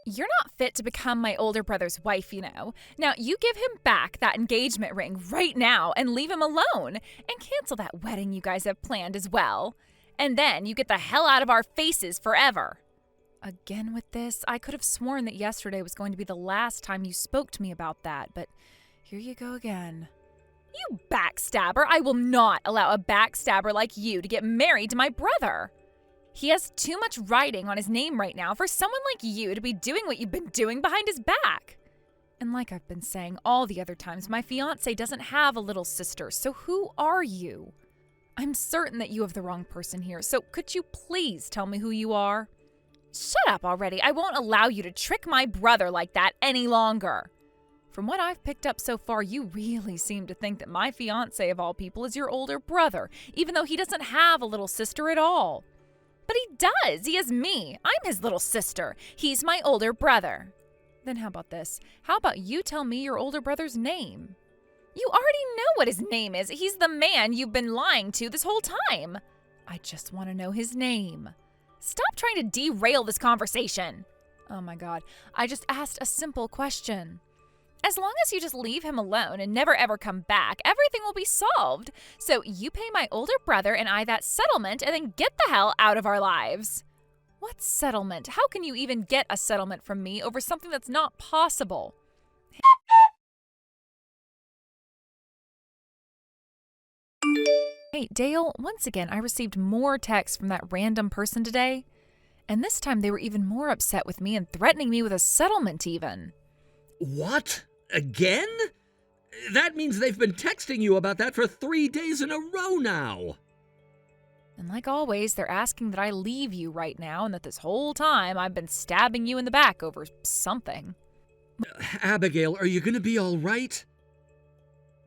You're not fit to become my older brother's wife, you know. Now, you give him back that engagement ring right now and leave him alone, and cancel that wedding you guys have planned as well. And then you get the hell out of our faces forever. Again with this, I could have sworn that yesterday was going to be the last time you spoke to me about that, but here you go again. You backstabber! I will not allow a backstabber like you to get married to my brother. He has too much writing on his name right now for someone like you to be doing what you've been doing behind his back. And like I've been saying all the other times, my fiance doesn't have a little sister, so who are you? I'm certain that you have the wrong person here, so could you please tell me who you are? Shut up already. I won't allow you to trick my brother like that any longer. From what I've picked up so far, you really seem to think that my fiance of all people is your older brother, even though he doesn't have a little sister at all. But he does. He has me. I'm his little sister. He's my older brother. Then how about this? How about you tell me your older brother's name? You already know what his name is. He's the man you've been lying to this whole time. I just want to know his name. Stop trying to derail this conversation. Oh my God. I just asked a simple question. As long as you just leave him alone and never ever come back, everything will be solved. So you pay my older brother and I that settlement and then get the hell out of our lives. What settlement? How can you even get a settlement from me over something that's not possible? Hey, Dale, once again, I received more texts from that random person today. And this time they were even more upset with me and threatening me with a settlement even. What? Again? That means they've been texting you about that for 3 days in a row now. And like always, they're asking that I leave you right now and that this whole time I've been stabbing you in the back over something. Abigail, are you gonna be all right?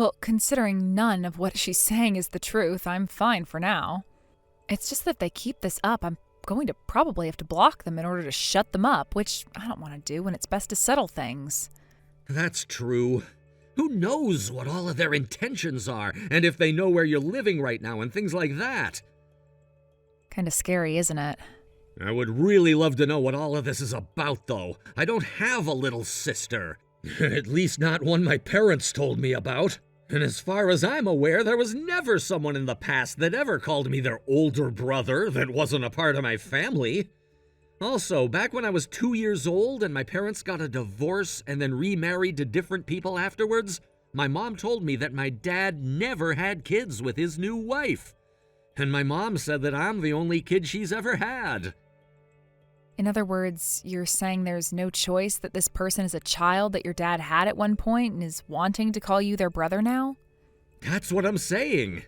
Well, considering none of what she's saying is the truth, I'm fine for now. It's just that if they keep this up, I'm going to probably have to block them in order to shut them up, which I don't want to do when it's best to settle things. That's true. Who knows what all of their intentions are, and if they know where you're living right now and things like that. Kinda scary, isn't it? I would really love to know what all of this is about, though. I don't have a little sister. At least not one my parents told me about. And as far as I'm aware, there was never someone in the past that ever called me their older brother that wasn't a part of my family. Also, back when I was 2 years old and my parents got a divorce and then remarried to different people afterwards, my mom told me that my dad never had kids with his new wife. And my mom said that I'm the only kid she's ever had. In other words, you're saying there's no choice that this person is a child that your dad had at one point and is wanting to call you their brother now? That's what I'm saying.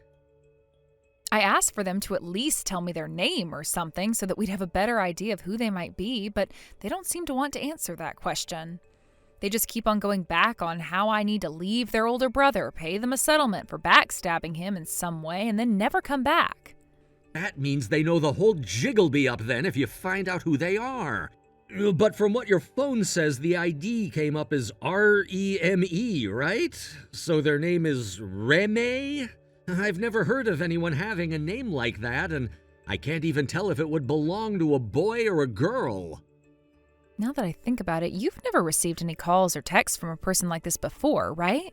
I asked for them to at least tell me their name or something so that we'd have a better idea of who they might be, but they don't seem to want to answer that question. They just keep on going back on how I need to leave their older brother, pay them a settlement for backstabbing him in some way, and then never come back. That means they know the whole jig'll be up then if you find out who they are. But from what your phone says, the ID came up as R-E-M-E, right? So their name is Reme? I've never heard of anyone having a name like that, and I can't even tell if it would belong to a boy or a girl. Now that I think about it, you've never received any calls or texts from a person like this before, right?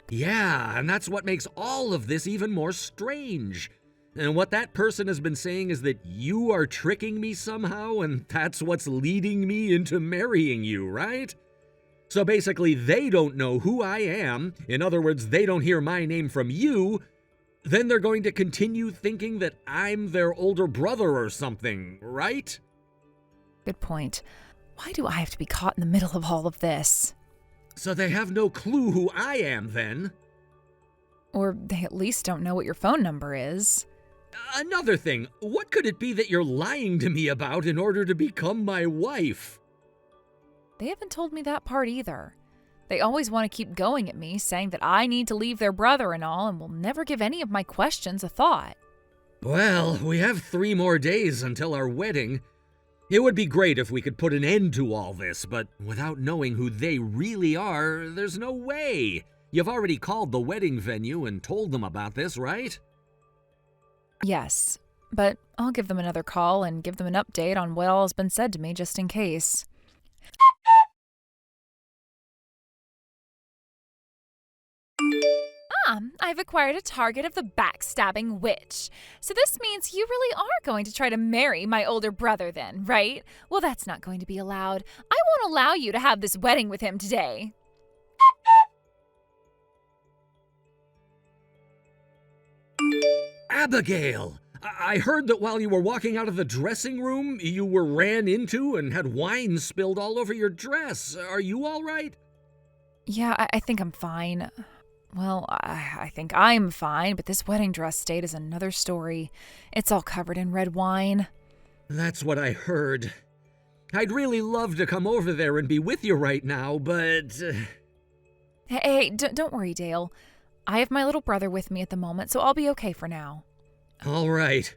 Yeah, and that's what makes all of this even more strange. And what that person has been saying is that you are tricking me somehow, and that's what's leading me into marrying you, right? So basically, they don't know who I am. In other words, they don't hear my name from you. Then they're going to continue thinking that I'm their older brother or something, right? Good point. Why do I have to be caught in the middle of all of this? So they have no clue who I am, then? Or they at least don't know what your phone number is. Another thing, what could it be that you're lying to me about in order to become my wife? They haven't told me that part either. They always want to keep going at me, saying that I need to leave their brother and all, and will never give any of my questions a thought. Well, we have 3 more days until our wedding. It would be great if we could put an end to all this, but without knowing who they really are, there's no way. You've already called the wedding venue and told them about this, right? Yes, but I'll give them another call and give them an update on what all has been said to me just in case. I've acquired a target of the backstabbing witch. So this means you really are going to try to marry my older brother then, right? Well, that's not going to be allowed. I won't allow you to have this wedding with him today. Abigail! I heard that while you were walking out of the dressing room, you were ran into and had wine spilled all over your dress. Are you all right? Yeah, I think I'm fine. Well, I think I'm fine, but this wedding dress state is another story. It's all covered in red wine. That's what I heard. I'd really love to come over there and be with you right now, but... Hey, don't worry, Dale. I have my little brother with me at the moment, so I'll be okay for now. All right.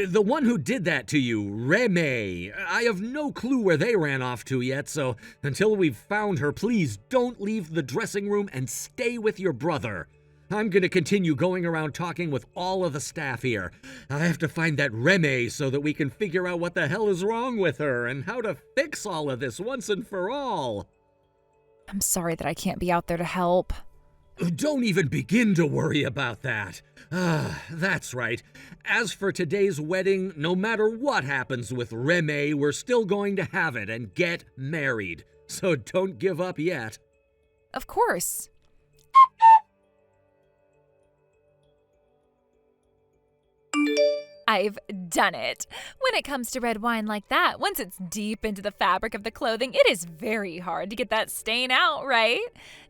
The one who did that to you, Remy, I have no clue where they ran off to yet, so until we've found her, please don't leave the dressing room and stay with your brother. I'm going to continue going around talking with all of the staff here. I have to find that Remy so that we can figure out what the hell is wrong with her and how to fix all of this once and for all. I'm sorry that I can't be out there to help. Don't even begin to worry about that. That's right. As for today's wedding, no matter what happens with Remy, we're still going to have it and get married. So don't give up yet. Of course. I've done it. When it comes to red wine like that, once it's deep into the fabric of the clothing, it is very hard to get that stain out, right?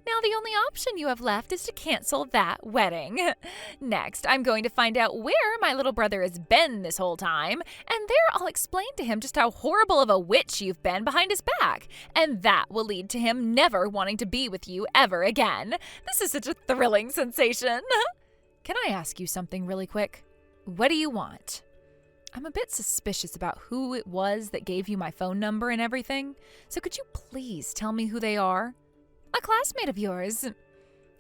Now the only option you have left is to cancel that wedding. Next, I'm going to find out where my little brother has been this whole time, and there I'll explain to him just how horrible of a witch you've been behind his back, and that will lead to him never wanting to be with you ever again. This is such a thrilling sensation. Can I ask you something really quick? What do you want? I'm a bit suspicious about who it was that gave you my phone number and everything, so could you please tell me who they are? A classmate of yours.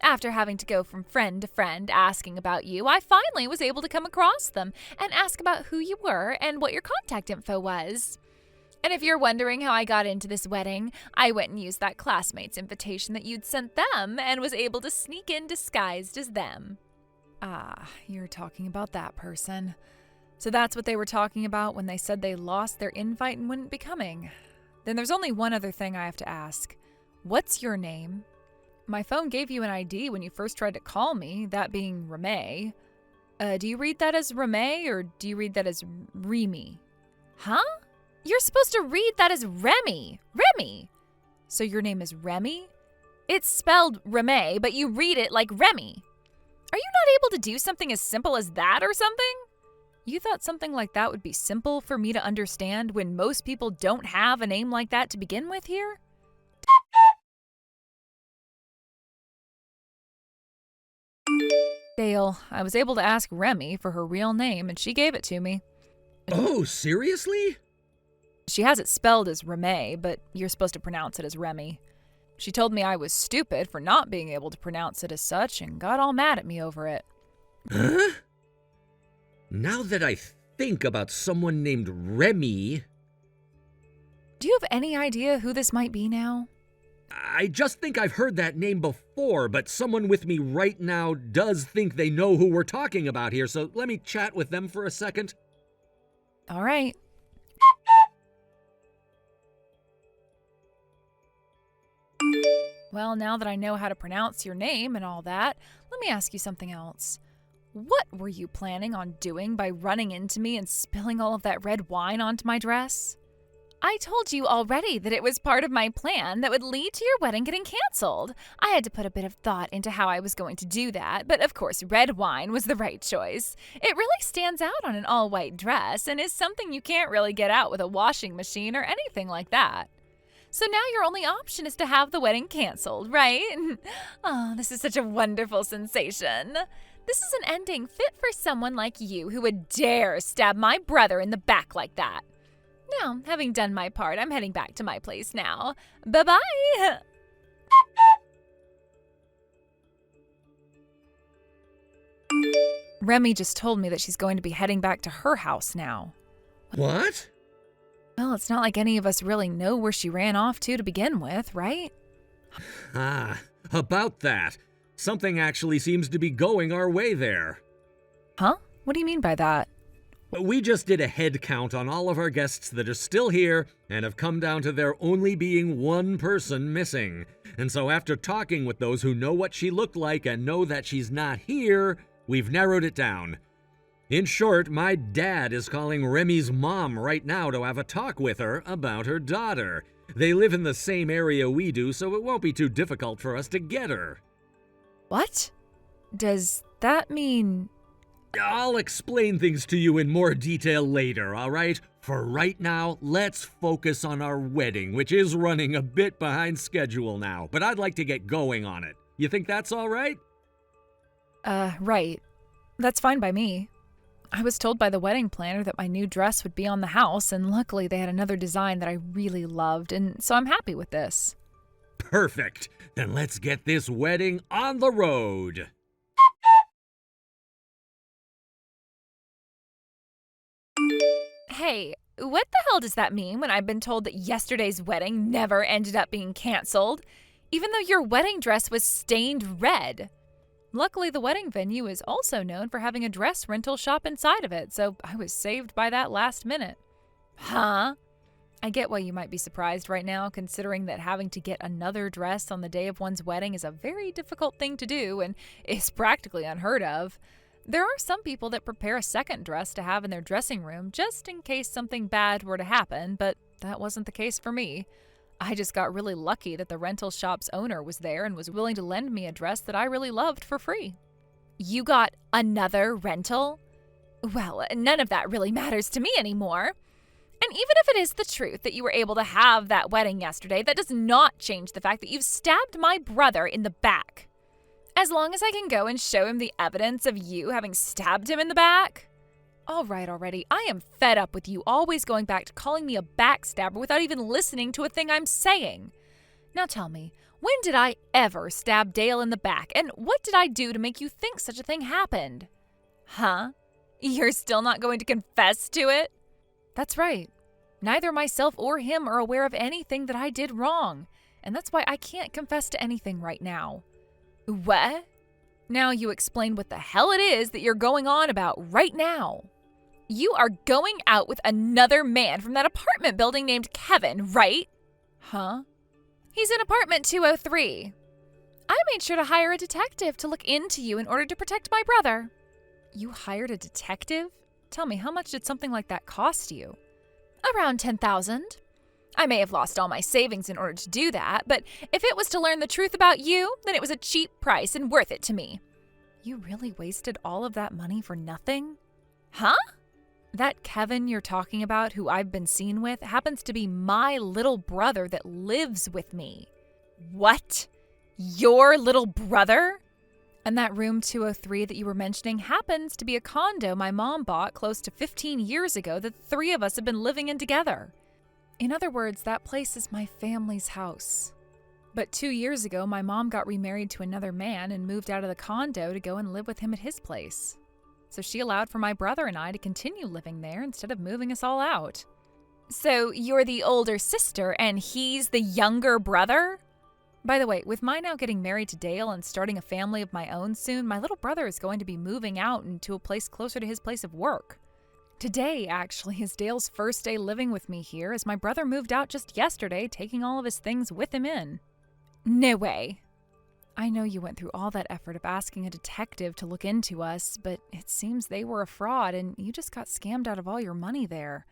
After having to go from friend to friend asking about you, I finally was able to come across them and ask about who you were and what your contact info was. And if you're wondering how I got into this wedding, I went and used that classmate's invitation that you'd sent them and was able to sneak in disguised as them. Ah, you're talking about that person. So that's what they were talking about when they said they lost their invite and wouldn't be coming. Then there's only one other thing I have to ask. What's your name? My phone gave you an ID when you first tried to call me, that being Remy. Do you read that as Remy or do you read that as Remy? Huh? You're supposed to read that as Remy. Remy. So your name is Remy? It's spelled Remy, but you read it like Remy. Are you not able to do something as simple as that or something? You thought something like that would be simple for me to understand when most people don't have a name like that to begin with here? Dale, I was able to ask Remy for her real name and she gave it to me. Oh, seriously? She has it spelled as Remy, but you're supposed to pronounce it as Remy. She told me I was stupid for not being able to pronounce it as such and got all mad at me over it. Huh? Now that I think about someone named Remy... Do you have any idea who this might be now? I just think I've heard that name before, but someone with me right now does think they know who we're talking about here, so let me chat with them for a second. All right. Well, now that I know how to pronounce your name and all that, let me ask you something else. What were you planning on doing by running into me and spilling all of that red wine onto my dress? I told you already that it was part of my plan that would lead to your wedding getting canceled. I had to put a bit of thought into how I was going to do that, but of course red wine was the right choice. It really stands out on an all-white dress and is something you can't really get out with a washing machine or anything like that. So now your only option is to have the wedding canceled, right? Oh, this is such a wonderful sensation. This is an ending fit for someone like you who would dare stab my brother in the back like that. Now, having done my part, I'm heading back to my place now. Bye-bye! Remy just told me that she's going to be heading back to her house now. What? Well, it's not like any of us really know where she ran off to begin with, right? Ah, about that. Something actually seems to be going our way there. Huh? What do you mean by that? We just did a head count on all of our guests that are still here and have come down to there only being one person missing. And so after talking with those who know what she looked like and know that she's not here, we've narrowed it down. In short, my dad is calling Remy's mom right now to have a talk with her about her daughter. They live in the same area we do, so it won't be too difficult for us to get her. What? Does that mean... I'll explain things to you in more detail later, all right? For right now, let's focus on our wedding, which is running a bit behind schedule now, but I'd like to get going on it. You think that's all right? Right. That's fine by me. I was told by the wedding planner that my new dress would be on the house, and luckily they had another design that I really loved, and so I'm happy with this. Perfect. Then let's get this wedding on the road. Hey, what the hell does that mean when I've been told that yesterday's wedding never ended up being canceled, even though your wedding dress was stained red? Luckily, the wedding venue is also known for having a dress rental shop inside of it, so I was saved by that last minute. Huh? I get why you might be surprised right now, considering that having to get another dress on the day of one's wedding is a very difficult thing to do and is practically unheard of. There are some people that prepare a second dress to have in their dressing room just in case something bad were to happen, but that wasn't the case for me. I just got really lucky that the rental shop's owner was there and was willing to lend me a dress that I really loved for free. You got another rental? Well, none of that really matters to me anymore. And even if it is the truth that you were able to have that wedding yesterday, that does not change the fact that you've stabbed my brother in the back. As long as I can go and show him the evidence of you having stabbed him in the back. All right already, I am fed up with you always going back to calling me a backstabber without even listening to a thing I'm saying. Now tell me, when did I ever stab Dale in the back, and what did I do to make you think such a thing happened? Huh? You're still not going to confess to it? That's right. Neither myself or him are aware of anything that I did wrong, and that's why I can't confess to anything right now. What? Now you explain what the hell it is that you're going on about right now. You are going out with another man from that apartment building named Kevin, right? Huh? He's in apartment 203. I made sure to hire a detective to look into you in order to protect my brother. You hired a detective? Tell me, how much did something like that cost you? Around $10,000. I may have lost all my savings in order to do that, but if it was to learn the truth about you, then it was a cheap price and worth it to me. You really wasted all of that money for nothing? Huh? That Kevin you're talking about, who I've been seen with, happens to be my little brother that lives with me. What? Your little brother? And that room 203 that you were mentioning happens to be a condo my mom bought close to 15 years ago that the three of us have been living in together. In other words, that place is my family's house. But 2 years ago, my mom got remarried to another man and moved out of the condo to go and live with him at his place. So she allowed for my brother and I to continue living there instead of moving us all out. So you're the older sister and he's the younger brother? By the way, with my now getting married to Dale and starting a family of my own soon, my little brother is going to be moving out into a place closer to his place of work. Today, actually, is Dale's first day living with me here, as my brother moved out just yesterday, taking all of his things with him in. No way. I know you went through all that effort of asking a detective to look into us, but it seems they were a fraud and you just got scammed out of all your money there.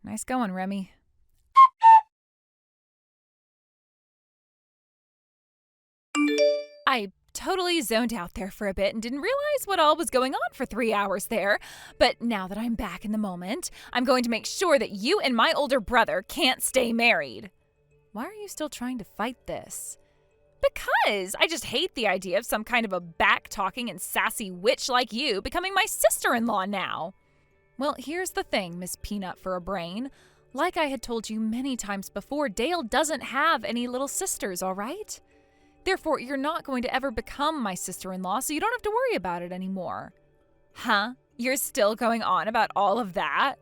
Nice going, Remy. I totally zoned out there for a bit and didn't realize what all was going on for 3 hours there. But now that I'm back in the moment, I'm going to make sure that you and my older brother can't stay married. Why are you still trying to fight this? Because I just hate the idea of some kind of a back-talking and sassy witch like you becoming my sister-in-law now. Well, here's the thing, Miss Peanut for a Brain. Like I had told you many times before, Dale doesn't have any little sisters, all right? Therefore, you're not going to ever become my sister-in-law, so you don't have to worry about it anymore. Huh? You're still going on about all of that?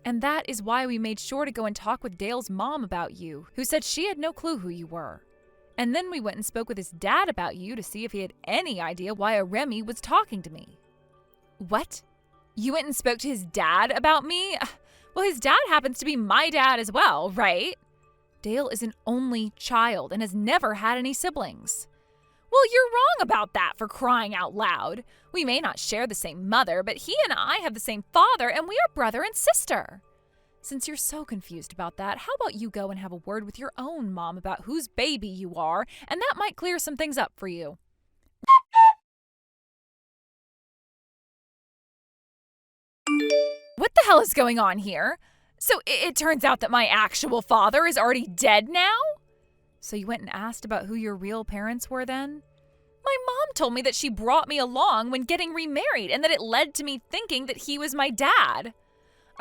And that is why we made sure to go and talk with Dale's mom about you, who said she had no clue who you were. And then we went and spoke with his dad about you to see if he had any idea why a Remy was talking to me. What? You went and spoke to his dad about me? Well, his dad happens to be my dad as well, right? Dale is an only child and has never had any siblings. Well, you're wrong about that, for crying out loud. We may not share the same mother, but he and I have the same father, and we are brother and sister. Since you're so confused about that, how about you go and have a word with your own mom about whose baby you are, and that might clear some things up for you. What the hell is going on here? So it turns out that my actual father is already dead now? So you went and asked about who your real parents were then? My mom told me that she brought me along when getting remarried and that it led to me thinking that he was my dad.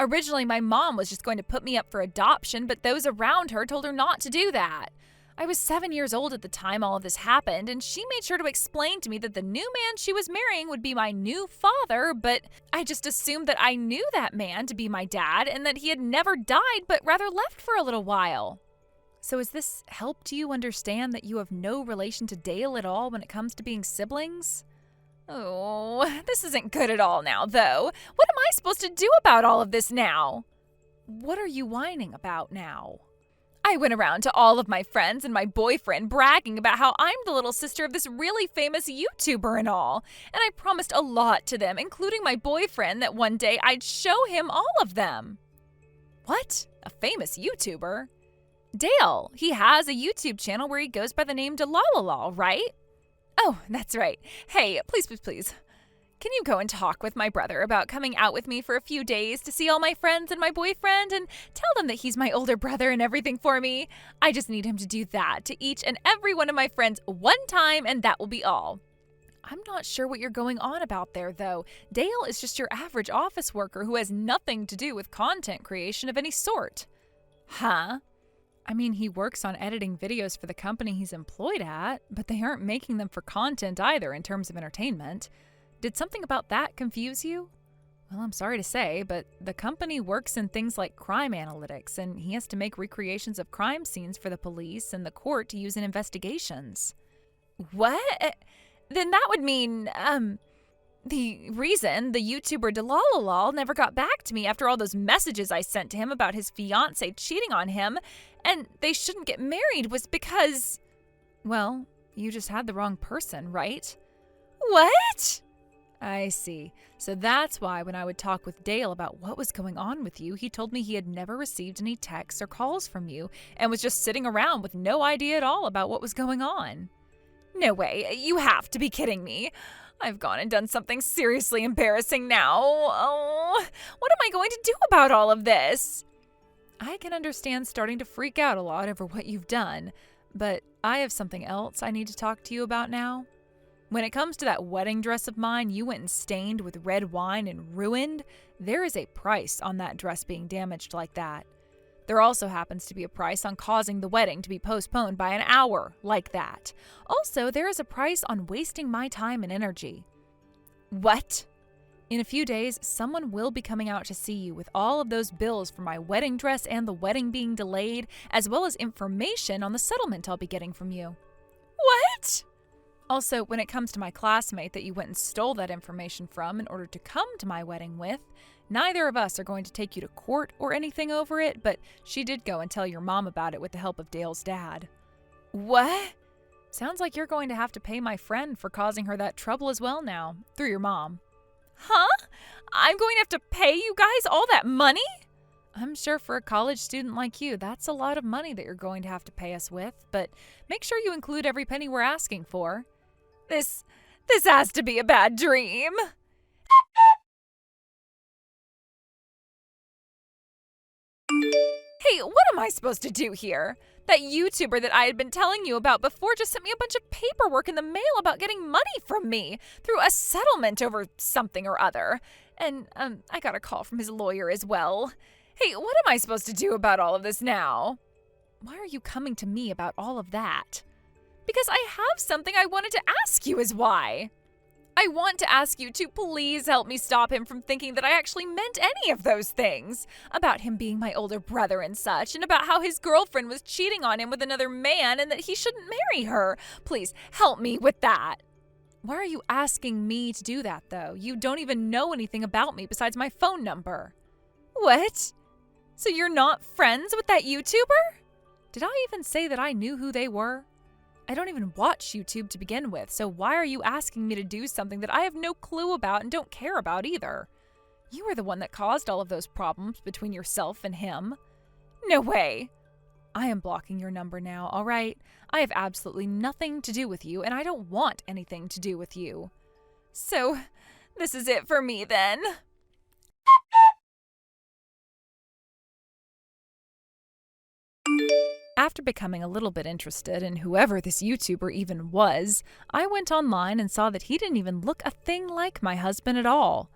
Originally, my mom was just going to put me up for adoption, but those around her told her not to do that. I was 7 years old at the time all of this happened, and she made sure to explain to me that the new man she was marrying would be my new father, but I just assumed that I knew that man to be my dad and that he had never died, but rather left for a little while. So has this helped you understand that you have no relation to Dale at all when it comes to being siblings? Oh, this isn't good at all now, though. What am I supposed to do about all of this now? What are you whining about now? I went around to all of my friends and my boyfriend bragging about how I'm the little sister of this really famous YouTuber and all. And I promised a lot to them, including my boyfriend, that one day I'd show him all of them. What? A famous YouTuber? Dale. He has a YouTube channel where he goes by the name Delalala, right? Oh, that's right. Hey, please. Can you go and talk with my brother about coming out with me for a few days to see all my friends and my boyfriend and tell them that he's my older brother and everything for me? I just need him to do that to each and every one of my friends one time, and that will be all. I'm not sure what you're going on about there, though. Dale is just your average office worker who has nothing to do with content creation of any sort. Huh? I mean, he works on editing videos for the company he's employed at, but they aren't making them for content either in terms of entertainment. Did something about that confuse you? Well, I'm sorry to say, but the company works in things like crime analytics, and he has to make recreations of crime scenes for the police and the court to use in investigations. What? Then that would mean, the reason the YouTuber Delalala never got back to me after all those messages I sent to him about his fiance cheating on him, and they shouldn't get married, was because, well, you just had the wrong person, right? What? I see. So that's why when I would talk with Dale about what was going on with you, he told me he had never received any texts or calls from you and was just sitting around with no idea at all about what was going on. No way. You have to be kidding me. I've gone and done something seriously embarrassing now. Oh, what am I going to do about all of this? I can understand starting to freak out a lot over what you've done, but I have something else I need to talk to you about now. When it comes to that wedding dress of mine you went and stained with red wine and ruined, there is a price on that dress being damaged like that. There also happens to be a price on causing the wedding to be postponed by an hour like that. Also, there is a price on wasting my time and energy. What? In a few days, someone will be coming out to see you with all of those bills for my wedding dress and the wedding being delayed, as well as information on the settlement I'll be getting from you. What? Also, when it comes to my classmate that you went and stole that information from in order to come to my wedding with, neither of us are going to take you to court or anything over it, but she did go and tell your mom about it with the help of Dale's dad. What? Sounds like you're going to have to pay my friend for causing her that trouble as well now, through your mom. Huh? I'm going to have to pay you guys all that money? I'm sure for a college student like you, that's a lot of money that you're going to have to pay us with, but make sure you include every penny we're asking for. This has to be a bad dream. Hey, what am I supposed to do here? That YouTuber that I had been telling you about before just sent me a bunch of paperwork in the mail about getting money from me through a settlement over something or other. And I got a call from his lawyer as well. Hey, what am I supposed to do about all of this now? Why are you coming to me about all of that? Because I have something I wanted to ask you is why. I want to ask you to please help me stop him from thinking that I actually meant any of those things. About him being my older brother and such, and about how his girlfriend was cheating on him with another man and that he shouldn't marry her. Please help me with that. Why are you asking me to do that, though? You don't even know anything about me besides my phone number. What? So you're not friends with that YouTuber? Did I even say that I knew who they were? I don't even watch YouTube to begin with, so why are you asking me to do something that I have no clue about and don't care about either? You were the one that caused all of those problems between yourself and him. No way. I am blocking your number now, all right? I have absolutely nothing to do with you, and I don't want anything to do with you. So, this is it for me then. After becoming a little bit interested in whoever this YouTuber even was, I went online and saw that he didn't even look a thing like my husband at all.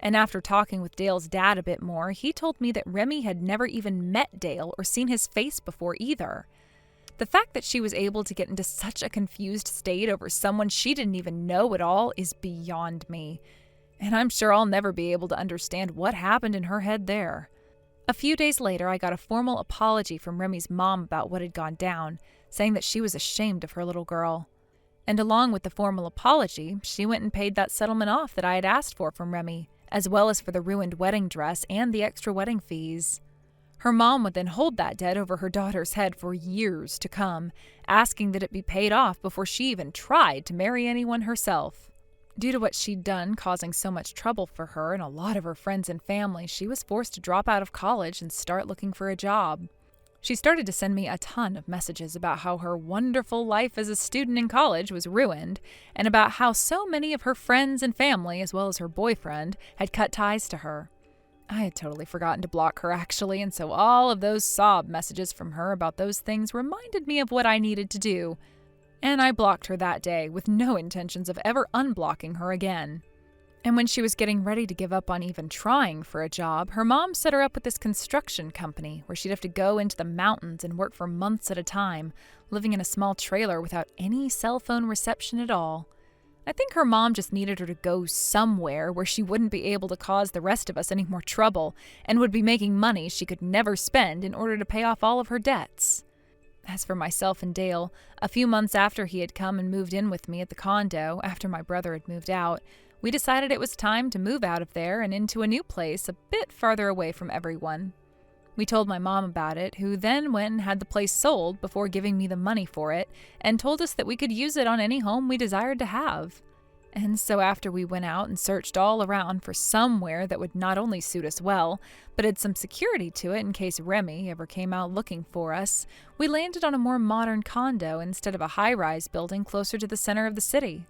And after talking with Dale's dad a bit more, he told me that Remy had never even met Dale or seen his face before either. The fact that she was able to get into such a confused state over someone she didn't even know at all is beyond me. And I'm sure I'll never be able to understand what happened in her head there. A few days later, I got a formal apology from Remy's mom about what had gone down, saying that she was ashamed of her little girl. And along with the formal apology, she went and paid that settlement off that I had asked for from Remy, as well as for the ruined wedding dress and the extra wedding fees. Her mom would then hold that debt over her daughter's head for years to come, asking that it be paid off before she even tried to marry anyone herself. Due to what she'd done causing so much trouble for her and a lot of her friends and family, she was forced to drop out of college and start looking for a job. She started to send me a ton of messages about how her wonderful life as a student in college was ruined, and about how so many of her friends and family, as well as her boyfriend, had cut ties to her. I had totally forgotten to block her, actually, and so all of those sob messages from her about those things reminded me of what I needed to do. And I blocked her that day with no intentions of ever unblocking her again. And when she was getting ready to give up on even trying for a job, her mom set her up with this construction company where she'd have to go into the mountains and work for months at a time, living in a small trailer without any cell phone reception at all. I think her mom just needed her to go somewhere where she wouldn't be able to cause the rest of us any more trouble and would be making money she could never spend in order to pay off all of her debts. As for myself and Dale, a few months after he had come and moved in with me at the condo after my brother had moved out, we decided it was time to move out of there and into a new place a bit farther away from everyone. We told my mom about it, who then went and had the place sold before giving me the money for it and told us that we could use it on any home we desired to have. And so after we went out and searched all around for somewhere that would not only suit us well, but had some security to it in case Remy ever came out looking for us, we landed on a more modern condo instead of a high-rise building closer to the center of the city.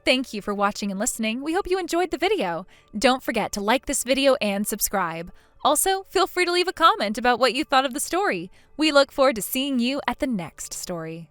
Thank you for watching and listening. We hope you enjoyed the video. Don't forget to like this video and subscribe. Also, feel free to leave a comment about what you thought of the story. We look forward to seeing you at the next story.